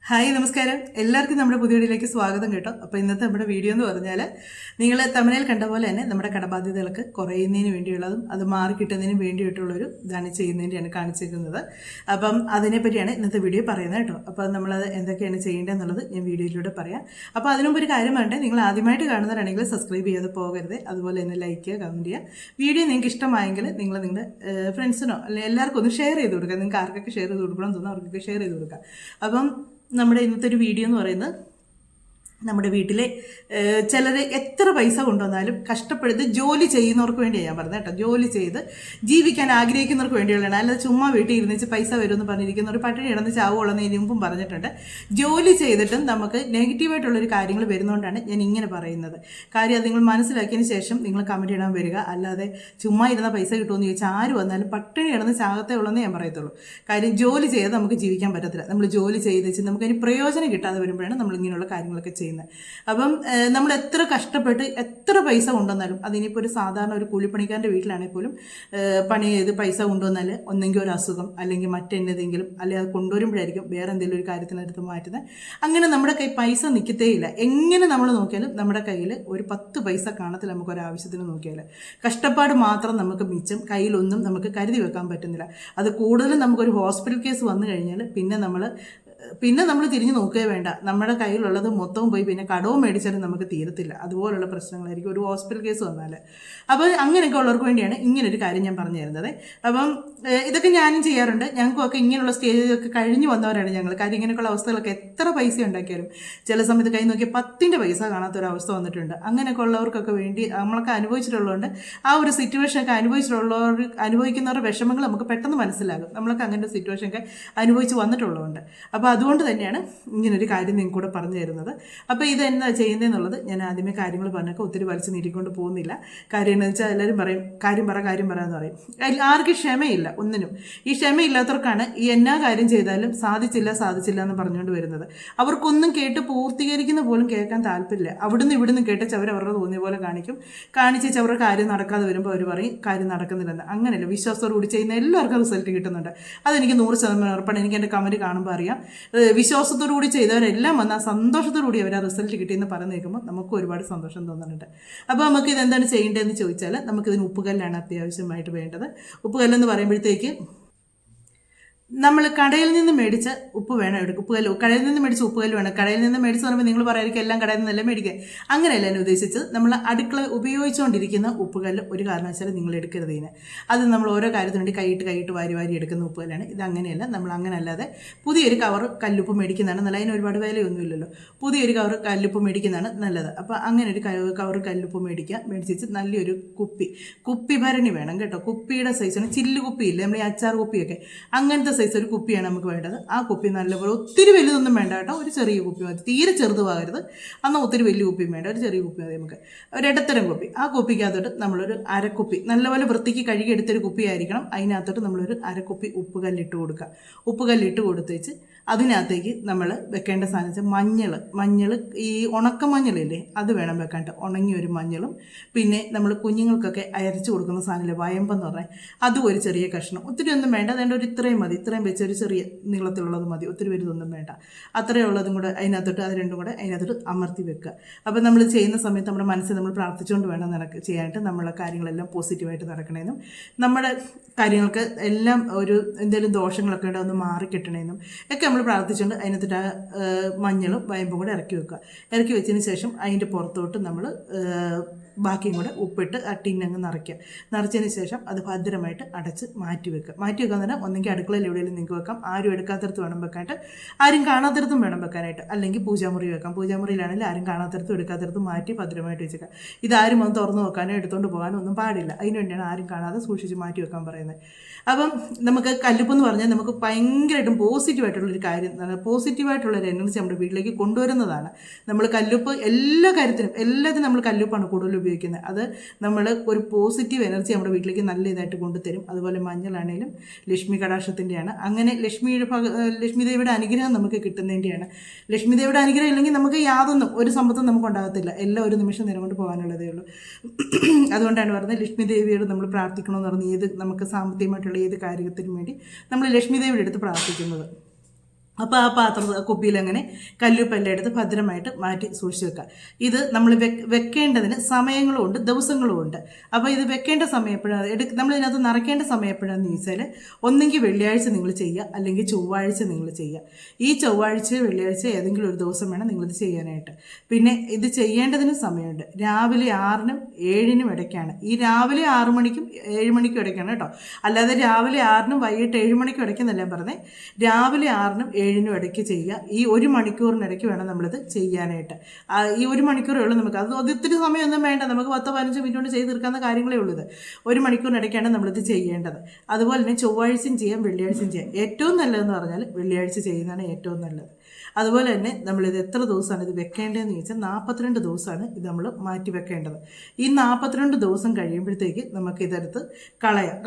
Hi നമസ്കാരം, എല്ലാവർക്കും നമ്മുടെ പുതിയ വീഡിയോയിലേക്ക് സ്വാഗതം കേട്ടോ. അപ്പോൾ ഇന്നത്തെ നമ്മുടെ വീഡിയോ എന്ന് പറഞ്ഞാൽ നിങ്ങൾ തമിഴിൽ കണ്ട പോലെ തന്നെ നമ്മുടെ കടബാധ്യതകളൊക്കെ കുറയുന്നതിന് വേണ്ടിയുള്ളതും അത് മാറി കിട്ടുന്നതിന് വേണ്ടിയിട്ടുള്ളൊരു ഇതാണ് ചെയ്യുന്നതിൻ്റെയാണ് കാണിച്ചിരിക്കുന്നത്. അപ്പം അതിനെപ്പറ്റിയാണ് ഇന്നത്തെ വീഡിയോ പറയുന്നത് കേട്ടോ. അപ്പോൾ നമ്മളത് എന്തൊക്കെയാണ് ചെയ്യേണ്ടതെന്നുള്ളത് ഞാൻ വീഡിയോയിലൂടെ പറയാം. അപ്പോൾ അതിനുമുമ്പ് ഒരു കാര്യം വേണ്ടേ, നിങ്ങൾ ആദ്യമായിട്ട് കാണുന്നവരാണെങ്കിൽ സബ്സ്ക്രൈബ് ചെയ്ത് പോകരുത്. അതുപോലെ തന്നെ ലൈക്ക് ചെയ്യുക, കമൻറ്റ് ചെയ്യുക. വീഡിയോ നിങ്ങൾക്ക് ഇഷ്ടമായെങ്കിൽ നിങ്ങൾ നിങ്ങളുടെ ഫ്രണ്ട്സിനോ അല്ലെങ്കിൽ എല്ലാവർക്കും ഒന്ന് ഷെയർ ചെയ്ത് കൊടുക്കുക. നിങ്ങൾക്ക് ആർക്കൊക്കെ ഷെയർ ചെയ്ത് കൊടുക്കണം തോന്നുന്നു അവർക്കൊക്കെ ഷെയർ ചെയ്ത് കൊടുക്കുക. അപ്പം നമ്മുടെ ഇന്നത്തെ ഒരു വീഡിയോ എന്ന് പറയുന്നത് നമ്മുടെ വീട്ടിലെ ചിലർ എത്ര പൈസ കൊണ്ടുവന്നാലും കഷ്ടപ്പെടുത്ത് ജോലി ചെയ്യുന്നവർക്ക് വേണ്ടിയാണ് ഞാൻ പറഞ്ഞത് കേട്ടോ. ജോലി ചെയ്ത് ജീവിക്കാൻ ആഗ്രഹിക്കുന്നവർക്ക് വേണ്ടിയുള്ളതാണ്. അല്ലാതെ ചുമ്മാ വീട്ടിൽ ഇരുന്നിച്ച് പൈസ വരുമെന്ന് പറഞ്ഞിരിക്കുന്ന ഒരു പട്ടിണി കിടന്ന് ചാവുള്ളതെന്ന് ഇതിനു മുമ്പും പറഞ്ഞിട്ടുണ്ട്. ജോലി ചെയ്തിട്ടും നമുക്ക് നെഗറ്റീവായിട്ടുള്ളൊരു കാര്യങ്ങൾ വരുന്നതുകൊണ്ടാണ് ഞാൻ ഇങ്ങനെ പറയുന്നത്. കാര്യം അത് നിങ്ങൾ മനസ്സിലാക്കിയതിന് ശേഷം നിങ്ങൾ കമൻറ്റ് ഇടാൻ വരിക. അല്ലാതെ ചുമ്മാ ഇരുന്ന പൈസ കിട്ടുമെന്ന് ചോദിച്ചാൽ ആര് വന്നാലും പട്ടിണി കിടന്ന് ചാകത്തേ ഉള്ളതെന്ന് ഞാൻ പറയത്തുള്ളൂ. കാര്യം ജോലി ചെയ്ത് നമുക്ക് ജീവിക്കാൻ പറ്റത്തില്ല. നമ്മൾ ജോലി ചെയ്ത് വെച്ച് നമുക്കതിന് പ്രയോജനം കിട്ടാതെ വരുമ്പോഴാണ് നമ്മൾ ഇങ്ങനെയുള്ള കാര്യങ്ങളൊക്കെ ചെയ്യുന്നത്. അപ്പം നമ്മൾ എത്ര കഷ്ടപ്പെട്ട് എത്ര പൈസ കൊണ്ടുവന്നാലും, അതിനിപ്പോൾ ഒരു സാധാരണ ഒരു കൂലിപ്പണിക്കാരൻ്റെ വീട്ടിലാണെങ്കിൽ പോലും പണി ചെയ്ത് പൈസ കൊണ്ടുവന്നാൽ ഒന്നെങ്കിൽ ഒരു അസുഖം അല്ലെങ്കിൽ മറ്റെന്തെങ്കിലും അല്ലെങ്കിൽ അത് കൊണ്ടുവരുമ്പോഴായിരിക്കും വേറെ എന്തെങ്കിലും ഒരു കാര്യത്തിനടുത്ത് മാറ്റുന്നത്. അങ്ങനെ നമ്മുടെ കൈ പൈസ നിൽക്കത്തേയില്ല. എങ്ങനെ നമ്മൾ നോക്കിയാലും നമ്മുടെ കയ്യിൽ ഒരു 10 പൈസ കാണത്തില്ല. നമുക്ക് ഒരാവശ്യത്തിന് നോക്കിയാൽ കഷ്ടപ്പാട് മാത്രം നമുക്ക് മിച്ചം, കയ്യിലൊന്നും നമുക്ക് കരുതി വെക്കാൻ പറ്റുന്നില്ല. അത് കൂടുതലും നമുക്കൊരു ഹോസ്പിറ്റൽ കേസ് വന്നു കഴിഞ്ഞാൽ പിന്നെ നമ്മൾ തിരിഞ്ഞു നോക്കുകയേ വേണ്ട. നമ്മുടെ കയ്യിലുള്ളത് മൊത്തവും പോയി പിന്നെ കടവും മേടിച്ചാലും നമുക്ക് തീരത്തില്ല. അതുപോലുള്ള പ്രശ്നങ്ങളായിരിക്കും ഒരു ഹോസ്പിറ്റൽ കേസ് വന്നാൽ. അപ്പോൾ അങ്ങനെയൊക്കെ ഉള്ളവർക്ക് വേണ്ടിയാണ് ഇങ്ങനൊരു കാര്യം ഞാൻ പറഞ്ഞു തരുന്നത്. അപ്പം ഇതൊക്കെ ഞാനും ചെയ്യാറുണ്ട്. ഞങ്ങൾക്കൊക്കെ ഇങ്ങനെയുള്ള സ്റ്റേജൊക്കെ കഴിഞ്ഞ് വന്നവരാണ് ഞങ്ങൾ. കാര്യം ഇങ്ങനെയൊക്കെയുള്ള അവസ്ഥകളൊക്കെ എത്ര പൈസ ഉണ്ടാക്കിയാലും ചില സമയത്ത് കൈ നോക്കിയാൽ 10 പൈസ കാണാത്തൊരവസ്ഥ വന്നിട്ടുണ്ട്. അങ്ങനെയൊക്കെ ഉള്ളവർക്കൊക്കെ വേണ്ടി നമ്മളൊക്കെ അനുഭവിച്ചിട്ടുള്ളതുകൊണ്ട് ആ ഒരു സിറ്റുവേഷനൊക്കെ അനുഭവിക്കുന്നവരുടെ വിഷമങ്ങൾ നമുക്ക് പെട്ടെന്ന് മനസ്സിലാകും. നമ്മളൊക്കെ അങ്ങനത്തെ സിറ്റുവേഷനൊക്കെ അനുഭവിച്ച് വന്നിട്ടുള്ളതുകൊണ്ട്. അപ്പോൾ അതുകൊണ്ട് തന്നെയാണ് ഇങ്ങനൊരു കാര്യം നിങ്ങൾക്ക് കൂടെ പറഞ്ഞു തരുന്നത്. അപ്പോൾ ഇതെന്താ ചെയ്യുന്നതെന്നുള്ളത് ഞാൻ ആദ്യമേ കാര്യങ്ങൾ പറഞ്ഞൊക്കെ ഒത്തിരി വലിച്ചു നീട്ടിക്കൊണ്ട് പോകുന്നില്ല. കാര്യം എന്ന് വെച്ചാൽ എല്ലാവരും പറയും കാര്യം പറയാമെന്ന് പറയും. ആർക്കും ക്ഷമയില്ല ഒന്നിനും. ഈ ക്ഷമയില്ലാത്തവർക്കാണ് ഈ എന്നാ കാര്യം ചെയ്താലും സാധിച്ചില്ല എന്ന് പറഞ്ഞുകൊണ്ട് വരുന്നത്. അവർക്കൊന്നും കേട്ട് പൂർത്തീകരിക്കുന്ന പോലും കേൾക്കാൻ താല്പര്യമില്ല. ഇവിടുന്ന് കേട്ടിച്ച് അവരവരുടെ തോന്നിയ പോലെ കാണിച്ച് അവരുടെ കാര്യം നടക്കാതെ വരുമ്പോൾ അവർ പറയും കാര്യം നടക്കുന്നില്ലെന്ന്. അങ്ങനെയല്ല, വിശ്വാസത്തോടു കൂടി ചെയ്യുന്ന എല്ലാവർക്കും റിസൾട്ട് കിട്ടുന്നുണ്ട്. അതെനിക്ക് 100% ഉറപ്പാണ്. എനിക്ക് എൻ്റെ കമൻറ്റ് കാണുമ്പോൾ അറിയാം. വിശ്വാസത്തോടു കൂടി ചെയ്തവരെല്ലാം വന്നാൽ സന്തോഷത്തോടു കൂടി അവർ ആ റിസൾട്ട് കിട്ടിയെന്ന് പറഞ്ഞു കേൾക്കുമ്പോൾ നമുക്ക് ഒരുപാട് സന്തോഷം തോന്നുന്നുണ്ട്. അപ്പോൾ നമുക്ക് ഇതെന്താണ് ചെയ്യേണ്ടതെന്ന് ചോദിച്ചാൽ നമുക്കിതിന് ഉപ്പുകല്ലാണ് അത്യാവശ്യമായിട്ട് വേണ്ടത്. ഉപ്പുകല്ലെന്ന് പറയുമ്പോഴത്തേക്ക് നമ്മൾ കടയിൽ നിന്ന് മേടിച്ച ഉപ്പ് വേണം എടുക്കും. ഉപ്പുകല്ല് കടയിൽ നിന്ന് മേടിച്ച ഉപ്പുകല്ല് വേണം. കടയിൽ നിന്ന് മേടിച്ച് പറയുമ്പോൾ നിങ്ങൾ പറയായിരിക്കും എല്ലാം കടയിൽ നിന്നല്ല മേടിക്കുക. അങ്ങനെയല്ല എന്നെ ഉദ്ദേശിച്ചത്. നമ്മൾ അടുക്കള ഉപയോഗിച്ചുകൊണ്ടിരിക്കുന്ന ഉപ്പുകല്ല് ഒരു കാരണവശാലും നിങ്ങൾ എടുക്കരുത്. അത് നമ്മൾ ഓരോ കാര്യത്തിന് വേണ്ടി കൈയിട്ട് വാരി എടുക്കുന്ന ഉപ്പുകല്ലാണ്. ഇത് അങ്ങനെയല്ല. നമ്മൾ അങ്ങനെ അല്ലാതെ പുതിയൊരു കവർ കല്ലുപ്പ് മേടിക്കുന്നതാണ് നല്ലത്. അതിന് ഒരുപാട് വിലയൊന്നുമില്ലല്ലോ. പുതിയൊരു കവർ കല്ലുപ്പ് മേടിക്കുന്നതാണ് നല്ലത്. അപ്പോൾ അങ്ങനെ ഒരു കവർ കല്ലുപ്പ് മേടിച്ച് നല്ലൊരു കുപ്പി ഭരണി വേണം കേട്ടോ. കുപ്പിയുടെ സൈസാണ്. ചില്ല് കുപ്പിയില്ലേ, നമ്മൾ ഈ അച്ചാർ കുപ്പിയൊക്കെ, അങ്ങനത്തെ സൈസ് ഒരു കുപ്പിയാണ് നമുക്ക് വേണ്ടത്. ആ കുപ്പി നല്ലപോലെ ഒത്തിരി വലുതൊന്നും വേണ്ട കേട്ടോ. ഒരു ചെറിയ കുപ്പി മതി. തീരെ ചെറുതുമാകരുത്. എന്നാൽ ഒത്തിരി വലിയ കുപ്പിയും വേണ്ട. ഒരു ചെറിയ കുപ്പി മതി നമുക്ക്. ഒരു ഇടത്തരം കുപ്പി. ആ കുപ്പിക്കകത്തോട്ട് നമ്മളൊരു അരക്കുപ്പി, നല്ലപോലെ വൃത്തിക്ക് കഴുകി എടുത്തൊരു കുപ്പിയായിരിക്കണം. അതിനകത്തോട്ട് നമ്മളൊരു അരക്കുപ്പി ഉപ്പുകല്ലിട്ട് കൊടുക്കുക. ഉപ്പുകല്ലിട്ട് കൊടുത്തേച്ച് അതിനകത്തേക്ക് നമ്മൾ വെക്കേണ്ട സാധനം വെച്ചാൽ മഞ്ഞൾ, ഈ ഉണക്കമഞ്ഞളില്ലേ അത് വേണം വെക്കാണ്ട്. ഉണങ്ങിയ ഒരു മഞ്ഞളും പിന്നെ നമ്മൾ കുഞ്ഞുങ്ങൾക്കൊക്കെ അരച്ചു കൊടുക്കുന്ന സാധനമില്ലേ വയമ്പെന്ന് പറഞ്ഞാൽ അതും ഒരു ചെറിയ കഷ്ണം. ഒത്തിരി ഒന്നും വേണ്ട. അതുകൊണ്ട് ഒരു ഇത്രയും മതി. ഇത്രയും വെച്ച് ഒരു ചെറിയ നീളത്തിലുള്ളത് മതി. ഒത്തിരി വലുതൊന്നും വേണ്ട. അത്രയും ഉള്ളതും കൂടെ അതിനകത്തോട്ട് അത് രണ്ടും കൂടെ അതിനകത്തോട്ട് അമർത്തി വെക്കുക. അപ്പോൾ നമ്മൾ ചെയ്യുന്ന സമയത്ത് നമ്മുടെ മനസ്സിൽ നമ്മൾ പ്രാർത്ഥിച്ചുകൊണ്ട് വേണം ചെയ്യാനായിട്ട്. നമ്മളെ കാര്യങ്ങളെല്ലാം പോസിറ്റീവായിട്ട് നടക്കണമെന്നും നമ്മുടെ കാര്യങ്ങൾക്ക് എല്ലാം ഒരു എന്തെങ്കിലും ദോഷങ്ങളൊക്കെ ഉണ്ടോ ഒന്ന് മാറിക്കിട്ടണമെന്നും ഒക്കെ നമ്മൾ പ്രാർത്ഥിച്ചുകൊണ്ട് അതിനകത്തിട്ട് മഞ്ഞളും വയമ്പും കൂടെ ഇറക്കി വെക്കുക. ഇറക്കി വെച്ചതിന് ശേഷം അതിൻ്റെ പുറത്തോട്ട് നമ്മൾ ബാക്കിയും കൂടെ ഉപ്പിട്ട് ആ ടിന്നങ്ങ് നിറച്ചതിന് ശേഷം അത് ഭദ്രമായിട്ട് അടച്ച് മാറ്റി വെക്കുക എന്ന് പറഞ്ഞാൽ ഒന്നെങ്കിൽ അടുക്കളയിൽ എവിടെയെങ്കിലും നിങ്ങൾക്ക് വെക്കാം. ആരും എടുക്കാത്തടത്ത് വേണം വെക്കാനായിട്ട്. ആരും കാണാത്തടത്തും വേണം വെക്കാനായിട്ട്. അല്ലെങ്കിൽ പൂജാമുറി വെക്കാം. പൂജാമുറിയിലാണെങ്കിൽ ആരും കാണാത്തടത്തും എടുക്കാത്തടത്തും മാറ്റി ഭദ്രമായിട്ട് വെച്ചേക്കാം. ഇതാരും ഒന്ന് തുറന്ന് നോക്കാനോ എടുത്തുകൊണ്ട് പോകാനോ ഒന്നും പാടില്ല. അതിന് വേണ്ടിയാണ് ആരും കാണാതെ സൂക്ഷിച്ച് മാറ്റി വെക്കാൻ പറയുന്നത്. അപ്പം നമുക്ക് കല്ലുപ്പെന്ന് പറഞ്ഞാൽ നമുക്ക് ഭയങ്കരമായിട്ടും പോസിറ്റീവായിട്ടുള്ളൊരു കാര്യം, പോസിറ്റീവായിട്ടുള്ളൊരു എനർജി നമ്മുടെ വീട്ടിലേക്ക് കൊണ്ടുവരുന്നതാണ്. നമ്മൾ കല്ലുപ്പ് എല്ലാത്തിനും നമ്മൾ കല്ലുപ്പാണ് കൂടുതൽ ഉപയോഗിക്കുന്നത്. അത് നമ്മൾ ഒരു പോസിറ്റീവ് എനർജി നമ്മുടെ വീട്ടിലേക്ക് നല്ല ഇതായിട്ട് കൊണ്ടുതരും. അതുപോലെ മഞ്ഞളാണേലും ലക്ഷ്മി കടാക്ഷത്തിൻ്റെയാണ്. അങ്ങനെ ലക്ഷ്മി ദേവിയുടെ അനുഗ്രഹം നമുക്ക് കിട്ടുന്നതിൻ്റെയാണ്. ലക്ഷ്മി ദേവിയുടെ അനുഗ്രഹം ഇല്ലെങ്കിൽ നമുക്ക് യാതൊന്നും ഒരു സമ്പത്തും നമുക്ക് ഉണ്ടാകത്തില്ല. എല്ലാം ഒരു നിമിഷം നേരം കൊണ്ട് പോകാനുള്ളതേ ഉള്ളൂ. അതുകൊണ്ടാണ് പറഞ്ഞത് ലക്ഷ്മി ദേവിയോട് നമ്മൾ പ്രാർത്ഥിക്കണമെന്ന് പറഞ്ഞ് നമുക്ക് സാമ്പത്തികമായിട്ടുള്ള ഏത് കാര്യത്തിനും വേണ്ടി നമ്മൾ ലക്ഷ്മി ദേവിയുടെ അടുത്ത് പ്രാർത്ഥിക്കുന്നത്. അപ്പോൾ ആ കുപ്പിയിൽ അങ്ങനെ കല്ലുപ്പെല്ലാം എടുത്ത് ഭദ്രമായിട്ട് മാറ്റി സൂക്ഷിച്ച് വെക്കുക. ഇത് നമ്മൾ വെക്കേണ്ടതിന് സമയങ്ങളും ഉണ്ട്, ദിവസങ്ങളും ഉണ്ട്. അപ്പോൾ ഇത് വെക്കേണ്ട സമയം എപ്പോഴാണ്, നമ്മൾ ഇതിനകത്ത് നിറയ്ക്കേണ്ട സമയം എപ്പോഴാണെന്ന് ചോദിച്ചാൽ, ഒന്നെങ്കിൽ വെള്ളിയാഴ്ച നിങ്ങൾ ചെയ്യുക, അല്ലെങ്കിൽ ചൊവ്വാഴ്ച നിങ്ങൾ ചെയ്യുക. ഈ ചൊവ്വാഴ്ച വെള്ളിയാഴ്ച ഏതെങ്കിലും ഒരു ദിവസം വേണം നിങ്ങളിത് ചെയ്യാനായിട്ട്. പിന്നെ ഇത് ചെയ്യേണ്ടതിന് സമയമുണ്ട്. രാവിലെ 6-നും 7-നും ഇടയ്ക്കാണ്. ഈ രാവിലെ 6 മണിക്കും 7 മണിക്കും ഇടയ്ക്കാണ് കേട്ടോ. അല്ലാതെ രാവിലെ 6-നും വൈകിട്ട് 7 മണിക്കും ഇടയ്ക്കെന്നല്ല പറഞ്ഞേ. രാവിലെ 6-നും 7-നും ഇടയ്ക്ക് ചെയ്യുക. ഈ 1 മണിക്കൂറിനിടയ്ക്ക് വേണം നമ്മളിത് ചെയ്യാനായിട്ട്. ഈ 1 മണിക്കൂറേ ഉള്ളൂ നമുക്ക്. അത് ഒത്തിരി സമയമൊന്നും വേണ്ട, നമുക്ക് 10-15 മിനിറ്റ് കൊണ്ട് ചെയ്ത് തീർക്കാവുന്ന കാര്യങ്ങളേ ഉള്ളൂ. ഇത് 1 മണിക്കൂറിനിടയ്ക്കാണ് നമ്മളിത് ചെയ്യേണ്ടത്. അതുപോലെ തന്നെ ചൊവ്വാഴ്ചയും ചെയ്യാം, വെള്ളിയാഴ്ചയും ചെയ്യാം. ഏറ്റവും നല്ലതെന്ന് പറഞ്ഞാൽ വെള്ളിയാഴ്ച ചെയ്യുന്നതാണ് ഏറ്റവും നല്ലത്. അതുപോലെ തന്നെ നമ്മളിത് എത്ര ദിവസമാണ് ഇത് വെക്കേണ്ടതെന്ന് ചോദിച്ചാൽ 42 ദിവസമാണ് ഇത് നമ്മൾ മാറ്റി വെക്കേണ്ടത്. ഈ 42 ദിവസം കഴിയുമ്പോഴത്തേക്ക് നമുക്കിതെടുത്ത്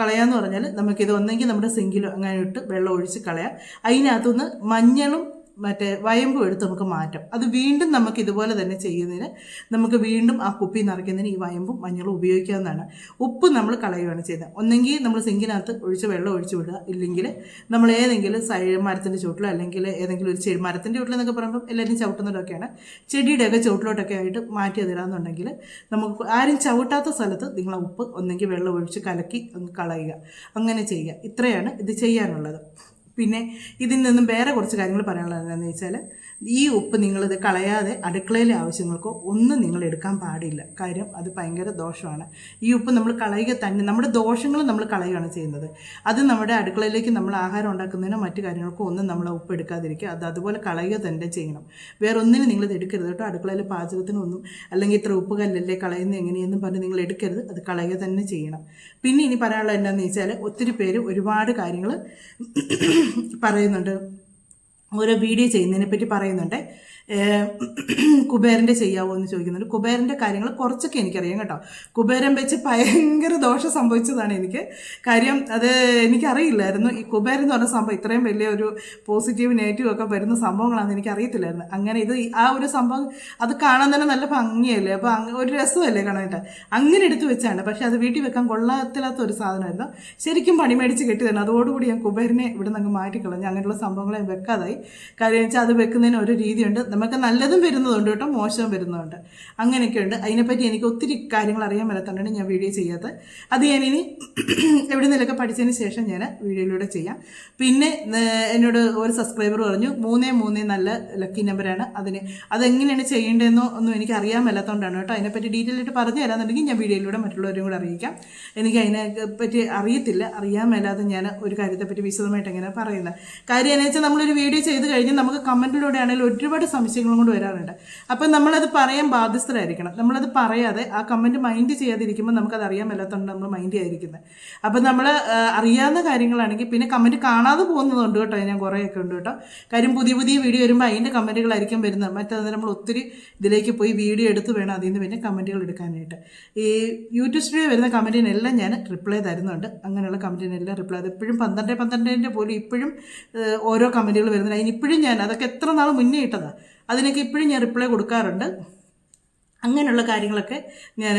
കളയാന്ന് പറഞ്ഞാൽ നമുക്കിത് ഒന്നെങ്കിൽ നമ്മുടെ സിങ്കിലും അങ്ങനെ ഇട്ട് വെള്ളം ഒഴിച്ച് കളയാം. അതിനകത്തുനിന്ന് മഞ്ഞളും മറ്റേ വയമ്പും എടുത്ത് നമുക്ക് മാറ്റാം. അത് വീണ്ടും നമുക്ക് ഇതുപോലെ തന്നെ ചെയ്യുന്നതിന് നമുക്ക് വീണ്ടും ആ കുപ്പി നിറയ്ക്കുന്നതിന് ഈ വയമ്പും മഞ്ഞളും ഉപയോഗിക്കാവുന്നതാണ്. ഉപ്പ് നമ്മൾ കളയുകയാണ് ചെയ്യുന്നത്. ഒന്നെങ്കിൽ നമ്മൾ സിങ്കിനകത്ത് ഒഴിച്ച് വെള്ളം ഒഴിച്ച് വിടുക, ഇല്ലെങ്കിൽ നമ്മൾ ഏതെങ്കിലും മരത്തിൻ്റെ ചുവട്ടിലോ അല്ലെങ്കിൽ ഏതെങ്കിലും ഒരു മരത്തിൻ്റെ ചുവട്ടിലെന്നൊക്കെ പറയുമ്പോൾ എല്ലാവരും ചവിട്ടുന്നതൊക്കെയാണ്, ചെടിയുടെയൊക്കെ ചുവട്ടിലോട്ടൊക്കെ ആയിട്ട് മാറ്റി അതിടാന്നുണ്ടെങ്കിൽ നമുക്ക് ആരും ചവിട്ടാത്ത സ്ഥലത്ത് നിങ്ങൾ ഉപ്പ് ഒന്നെങ്കിൽ വെള്ളം ഒഴിച്ച് കലക്കി കളയുക, അങ്ങനെ ചെയ്യുക. ഇത്രയാണ് ഇത് ചെയ്യാനുള്ളത്. പിന്നെ ഇതിൽ നിന്നും വേറെ കുറച്ച് കാര്യങ്ങൾ പറയാനുള്ളത് എന്താണെന്ന് വെച്ചാൽ, ഈ ഉപ്പ് നിങ്ങളിത് കളയാതെ അടുക്കളയിലെ ആവശ്യങ്ങൾക്കോ ഒന്നും നിങ്ങൾ എടുക്കാൻ പാടില്ല. കാര്യം അത് ഭയങ്കര ദോഷമാണ്. ഈ ഉപ്പ് നമ്മൾ കളയുക തന്നെ, നമ്മുടെ ദോഷങ്ങൾ നമ്മൾ കളയുകയാണ് ചെയ്യുന്നത്. അത് നമ്മുടെ അടുക്കളയിലേക്ക് നമ്മൾ ആഹാരം ഉണ്ടാക്കുന്നതിനോ മറ്റു കാര്യങ്ങൾക്കോ ഒന്നും നമ്മൾ ഉപ്പ് എടുക്കാതിരിക്കുക. അത് അതുപോലെ കളയുക തന്നെ ചെയ്യണം. വേറെ ഒന്നിനും നിങ്ങളിത് എടുക്കരുത് കേട്ടോ. അടുക്കളയിൽ പാചകത്തിനൊന്നും അല്ലെങ്കിൽ ഇത്ര ഉപ്പ് കല്ലല്ലേ കളയുന്നത് എങ്ങനെയെന്നും പറഞ്ഞ് നിങ്ങൾ എടുക്കരുത്. അത് കളയുക തന്നെ ചെയ്യണം. പിന്നെ ഇനി പറയാനുള്ളത് എന്താണെന്ന് വെച്ചാൽ, ഒത്തിരി പേര് ഒരുപാട് കാര്യങ്ങൾ പറയുന്നുണ്ട്, ഓരോ വീഡിയോ ചെയ്യുന്നതിനെ പറ്റി പറയുന്നുണ്ട്. കുബേരൻ്റെ ചെയ്യാവോ എന്ന് ചോദിക്കുന്നുണ്ട്. കുബേരൻ്റെ കാര്യങ്ങൾ കുറച്ചൊക്കെ എനിക്കറിയാം കേട്ടോ. കുബേരൻ വെച്ച് ഭയങ്കര ദോഷം സംഭവിച്ചതാണ് എനിക്ക്. കാര്യം അത് എനിക്കറിയില്ലായിരുന്നു. ഈ കുബേരൻ എന്ന് പറഞ്ഞ സംഭവം ഇത്രയും വലിയ ഒരു പോസിറ്റീവ് നെഗറ്റീവ് ഒക്കെ വരുന്ന സംഭവങ്ങളാണെന്ന് എനിക്കറിയത്തില്ലായിരുന്നു. അങ്ങനെ ഇത് ആ ഒരു സംഭവം അത് കാണാൻ തന്നെ നല്ല ഭംഗിയല്ലേ, അപ്പോൾ ഒരു രസമല്ലേ കാണാനായിട്ട്, അങ്ങനെ എടുത്തു വെച്ചാണ്. പക്ഷെ അത് വീട്ടിൽ വെക്കാൻ കൊള്ളത്തില്ലാത്ത ഒരു സാധനമായിരുന്നു. ശരിക്കും പണി മേടിച്ച് കെട്ടി തന്നെ. അതോടുകൂടി ഞാൻ കുബേരനെ ഇവിടെ നിന്ന് മാറ്റിക്കളഞ്ഞു. അങ്ങനെയുള്ള സംഭവങ്ങളെ വെക്കാതായി. കാര്യം വെച്ചാൽ അത് വെക്കുന്നതിന് ഒരു രീതിയുണ്ട്. നമുക്ക് നല്ലതും വരുന്നതുണ്ട് കേട്ടോ, മോശവും വരുന്നതുണ്ട്. അങ്ങനെയൊക്കെ ഉണ്ട്. അതിനെപ്പറ്റി എനിക്ക് ഒത്തിരി കാര്യങ്ങൾ അറിയാൻ മേലാത്തതുകൊണ്ടാണ് ഞാൻ വീഡിയോ ചെയ്യാത്തത്. അത് ഞാനിനി എവിടെ നിന്നൊക്കെ പഠിച്ചതിന് ശേഷം ഞാൻ വീഡിയോയിലൂടെ ചെയ്യാം. പിന്നെ എന്നോട് ഒരു സബ്സ്ക്രൈബർ പറഞ്ഞു 33 നല്ല ലക്കി നമ്പറാണ്, അതെങ്ങനെയാണ് ചെയ്യേണ്ടതെന്നോ ഒന്നും എനിക്ക് അറിയാൻ മേലാത്തതുകൊണ്ടാണ് കേട്ടോ. അതിനെപ്പറ്റി ഡീറ്റെയിൽ ആയിട്ട് പറഞ്ഞു തരാമെന്നുണ്ടെങ്കിൽ ഞാൻ വീഡിയോയിലൂടെ മറ്റുള്ളവരും കൂടെ അറിയിക്കാം. എനിക്ക് അതിനെപ്പറ്റി അറിയത്തില്ല, അറിയാൻ മേലാതെ ഞാൻ ഒരു കാര്യത്തെപ്പറ്റി വിശദമായിട്ട് എങ്ങനെ പറയുന്നത്. കാര്യം എന്ന് വെച്ചാൽ നമ്മളൊരു വീഡിയോ ചെയ്ത് കഴിഞ്ഞ് നമുക്ക് കമൻറ്റിലൂടെ ആണെങ്കിലും ഒരുപാട് സംശയങ്ങളും കൊണ്ട് വരാറുണ്ട്. അപ്പം നമ്മളത് പറയാൻ ബാധ്യസ്ഥരായിരിക്കണം. നമ്മളത് പറയാതെ ആ കമൻറ്റ് മൈൻഡ് ചെയ്യാതിരിക്കുമ്പോൾ നമുക്കത് അറിയാൻ മേലാത്തതുകൊണ്ട് നമ്മൾ മൈൻഡ് ചെയ്യാതിരിക്കുന്നത്. അപ്പം നമ്മൾ അറിയാവുന്ന കാര്യങ്ങളാണെങ്കിൽ പിന്നെ കമൻറ്റ് കാണാതെ പോകുന്നതുണ്ട് കേട്ടോ. ഞാൻ കുറേയൊക്കെ ഉണ്ട് കേട്ടോ. കാര്യം പുതിയ വീഡിയോ വരുമ്പോൾ അതിൻ്റെ കമൻറ്റുകളായിരിക്കും വരുന്നത്. മറ്റേത് നമ്മൾ ഒത്തിരി ഇതിലേക്ക് പോയി വീഡിയോ എടുത്ത് വേണം അതിൽ നിന്ന് പിന്നെ കമൻറ്റുകൾ എടുക്കാനായിട്ട്. ഈ യൂട്യൂബ് സ്റ്റുഡിയോ വരുന്ന കമൻറ്റിനെല്ലാം ഞാൻ റിപ്ലൈ തരുന്നുണ്ട്. അങ്ങനെയുള്ള കമൻറ്റിനെല്ലാം റിപ്ലൈ അത് ഇപ്പോഴും 12 പോലും ഇപ്പോഴും ഓരോ കമൻറ്റുകൾ വരുന്നുണ്ട്. അതിനിപ്പോഴും ഞാൻ അതൊക്കെ എത്ര നാൾ മുന്നേ ഇട്ടതാണ്, അതിനൊക്കെ ഇപ്പോഴും ഞാൻ റിപ്ലൈ കൊടുക്കാറുണ്ട്. അങ്ങനെയുള്ള കാര്യങ്ങളൊക്കെ ഞാൻ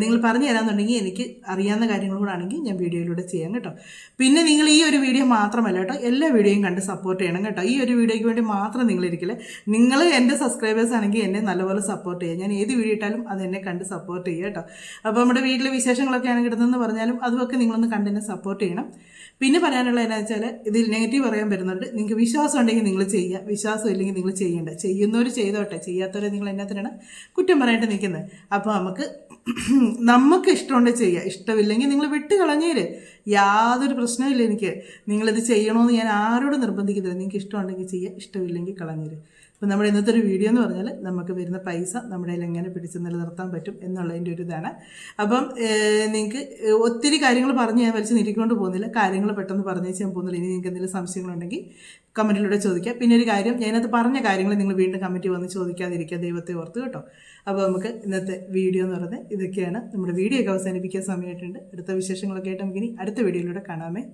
നിങ്ങൾ പറഞ്ഞു തരാമെന്നുണ്ടെങ്കിൽ എനിക്ക് അറിയാവുന്ന കാര്യങ്ങളും കൂടെ ആണെങ്കിൽ ഞാൻ വീഡിയോയിലൂടെ ചെയ്യാം കേട്ടോ. പിന്നെ നിങ്ങൾ ഈ ഒരു വീഡിയോ മാത്രമല്ല കേട്ടോ, എല്ലാ വീഡിയോയും കണ്ട് സപ്പോർട്ട് ചെയ്യണം കേട്ടോ. ഈ ഒരു വീഡിയോയ്ക്ക് വേണ്ടി മാത്രം നിങ്ങളിരിക്കില്ല. നിങ്ങൾ എൻ്റെ സബ്സ്ക്രൈബേഴ്സ് ആണെങ്കിൽ എന്നെ നല്ലപോലെ സപ്പോർട്ട് ചെയ്യുക. ഞാൻ ഏത് വീഡിയോ ഇട്ടാലും അത് എന്നെ കണ്ട് സപ്പോർട്ട് ചെയ്യുക കേട്ടോ. അപ്പോൾ നമ്മുടെ വീട്ടിലെ വിശേഷങ്ങളൊക്കെയാണ് കിട്ടുന്നതെന്ന് പറഞ്ഞാലും അതുമൊക്കെ നിങ്ങളൊന്ന് കണ്ട് എന്നെ സപ്പോർട്ട് ചെയ്യണം. പിന്നെ പറയാനുള്ളത് എന്താ വെച്ചാൽ, ഇതിൽ നെഗറ്റീവ് പറയാൻ വരുന്നുണ്ട്. നിങ്ങൾക്ക് വിശ്വാസം ഉണ്ടെങ്കിൽ നിങ്ങൾ ചെയ്യുക, വിശ്വാസം ഇല്ലെങ്കിൽ നിങ്ങൾ ചെയ്യേണ്ട. ചെയ്യുന്നവർ ചെയ്തോട്ടെ, ചെയ്യാത്തവരെ നിങ്ങൾ എന്നാത്തിനാണ് കുറ്റം പറയാനായിട്ട് നിൽക്കുന്നത്. അപ്പോൾ നമുക്ക് ഇഷ്ടമുണ്ട് ചെയ്യുക, ഇഷ്ടമില്ലെങ്കിൽ നിങ്ങൾ വിട്ട് കളഞ്ഞേര്, യാതൊരു പ്രശ്നമില്ല എനിക്ക്. നിങ്ങളിത് ചെയ്യണമെന്ന് ഞാൻ ആരോടും നിർബന്ധിക്കുന്നില്ല. നിങ്ങൾക്ക് ഇഷ്ടമുണ്ടെങ്കിൽ ചെയ്യുക, ഇഷ്ടമില്ലെങ്കിൽ കളഞ്ഞേര്. അപ്പോൾ നമ്മുടെ ഇന്നത്തെ ഒരു വീഡിയോ എന്ന് പറഞ്ഞാൽ നമുക്ക് വരുന്ന പൈസ നമ്മുടെ കയ്യിൽ എങ്ങനെ പിടിച്ച് നിലനിർത്താൻ പറ്റും എന്നുള്ളതിൻ്റെ ഒരു ഇതാണ്. അപ്പം നിങ്ങൾക്ക് ഒത്തിരി കാര്യങ്ങൾ പറഞ്ഞ് ഞാൻ വലിച്ച് നിരിക്കൊണ്ട് പോകുന്നില്ല, കാര്യങ്ങൾ പെട്ടെന്ന് പറഞ്ഞു വെച്ചാൽ പോകുന്നില്ല. ഇനി നിങ്ങൾക്ക് എന്തെങ്കിലും സംശയങ്ങളുണ്ടെങ്കിൽ കമൻറ്റിലൂടെ ചോദിക്കാം. പിന്നെ ഒരു കാര്യം, ഞാനത് പറഞ്ഞ കാര്യങ്ങൾ നിങ്ങൾ വീണ്ടും കമൻറ്റ് വന്ന് ചോദിക്കാതിരിക്കുക, ദൈവത്തെ ഓർത്ത് കേട്ടോ. അപ്പോൾ നമുക്ക് ഇന്നത്തെ വീഡിയോ എന്ന് പറയുന്നത് ഇതൊക്കെയാണ്. നമ്മുടെ വീഡിയോ ഒക്കെ അവസാനിപ്പിക്കാൻ സമയമായിട്ടുണ്ട്. അടുത്ത വിശേഷങ്ങളൊക്കെ ആയിട്ട് നമുക്കിനി അടുത്ത വീഡിയോയിലൂടെ കാണാമേ.